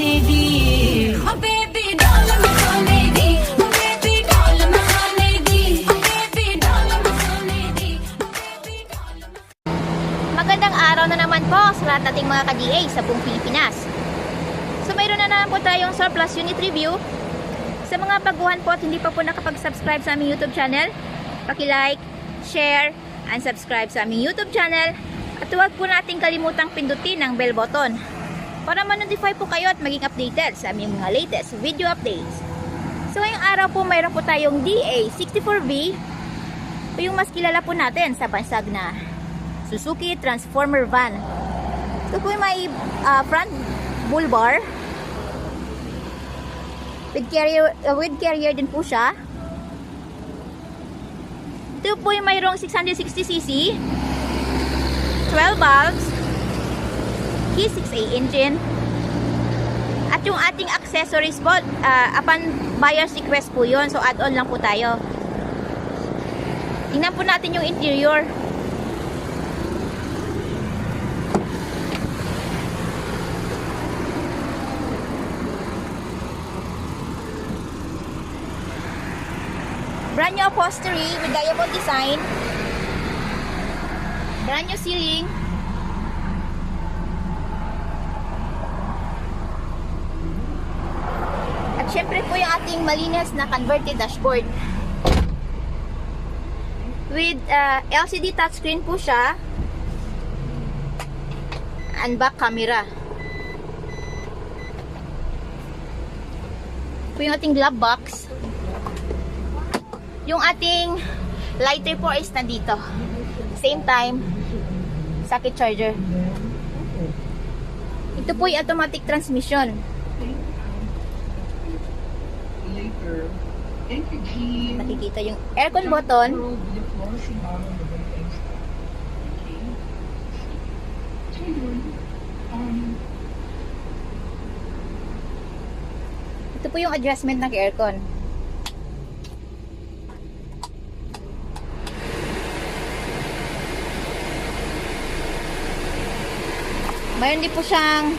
खाने दी ओ बेबी डाल में खाने दी ओ बेबी डाल में खाने दी ओ बेबी डाल में खाने दी ओ बेबी डाल में Magandang araw na naman po sa lahat nating mga ka-DA sa buong Pilipinas. So mayroon na naman po tayong surplus unit review. Sa mga baguhan po at hindi pa po nakapag-subscribe sa aming YouTube channel, paki-like, share, and subscribe sa aming YouTube channel. At huwag po nating kalimutang pindutin ang bell button para ma-notify po kayo at maging updated sa aming mga latest video updates. So ngayong araw po mayroon po tayong DA64V, o yung mas kilala po natin sa bansag na Suzuki Transformer Van. Ito po yung may front bull bar with carrier din po siya. Ito po yung mayroong 660cc, 12 valves, K6A engine, at yung ating accessories po, upon buyer's request po yun, so add-on lang po tayo. Tingnan po natin yung interior. Brand new upholstery with diamond design, brand new ceiling, at syempre po yung ating malinis na converted dashboard with LCD touchscreen po siya and back camera. Po yung ating glove box. Yung ating lighter po is nandito. Same time, socket charger. Ito po yung automatic transmission. Nakikita yung aircon button. Ito po yung adjustment ng aircon. Mayroon din po siyang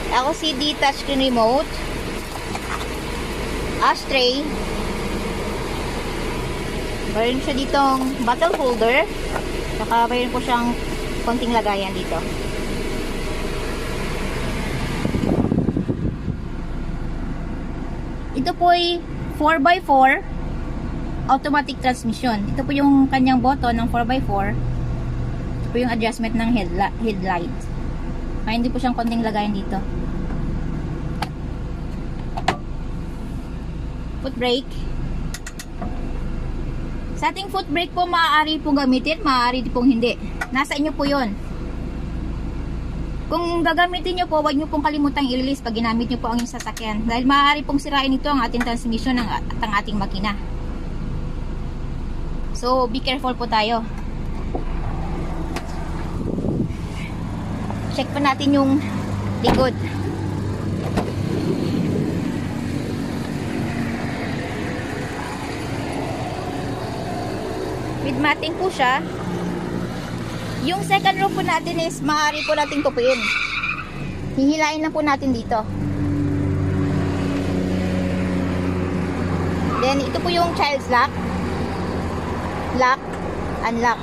LCD touchscreen remote, ashtray, mayroon siya ditong bottle holder, saka mayroon po siyang konting lagayan dito. Ito po ay 4x4 automatic transmission. Ito po yung kanyang button ng 4x4. Po yung adjustment ng headlight. Kaya hindi po siyang konting lagayan dito. Foot brake. Sa ating foot brake po, maaari pong gamitin, maaari pong hindi. Nasa inyo po yun. Kung gagamitin nyo po, huwag nyo pong kalimutang i-release pag ginamit nyo po ang inyong sasakyan. Dahil maaari pong sirain ito ang ating transmission at ang ating makina. So, be careful po tayo. Check pa natin yung likod. With matting po siya. Yung second row po natin is maaari po natin tupiin. Hihilain lang po natin dito. Then ito po yung child's lock. Lock, unlock.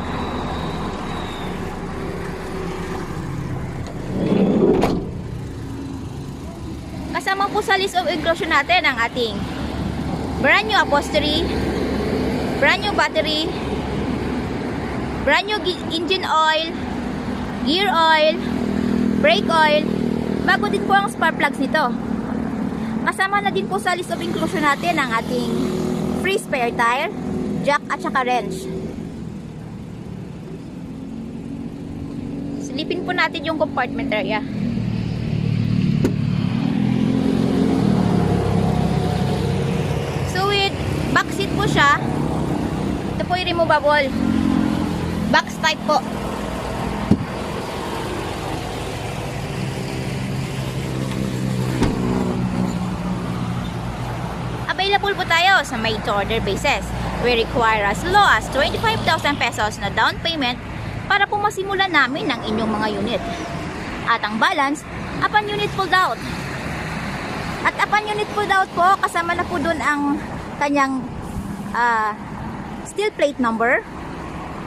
Kasama po sa list of inclusion natin ang ating brand new upholstery, brand new battery, brand new engine oil, gear oil, brake oil, bago din po ang spark plugs nito. Kasama na din po sa list of inclusion natin ang ating free spare tire, jack at saka wrench. Silipin po natin yung compartment area. Back seat po siya. Ito po yung removable box type po. Available po tayo sa made to order basis. We require as low as 25,000 pesos na down payment para po masimulan namin ang inyong mga unit. At ang balance, upon unit pulled out. At upon unit pulled out po, kasama na po dun ang kanyang steel plate number,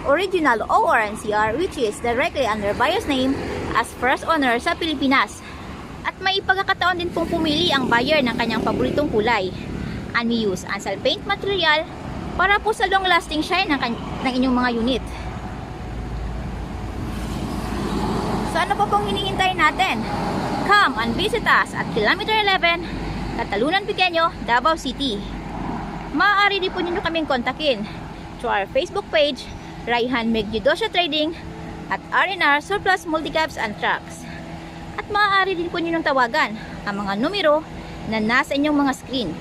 original ORNCR, which is directly under buyer's name as first owner sa Pilipinas. At may pagkakataon din pong pumili ang buyer ng kanyang paboritong kulay. Unused Ansal paint material para po sa long lasting shine ng inyong mga unit. So ano po pong hinihintay natin? Come and visit us at Kilometer 11, Catalunan Pequeño, Davao City. Maaari din po ninyo kaming kontakin through our Facebook page, Raihan Megdudosya Trading at R&R Surplus Multicaps and Trucks. At maaari din po ninyong tawagan ang mga numero na nasa inyong mga screen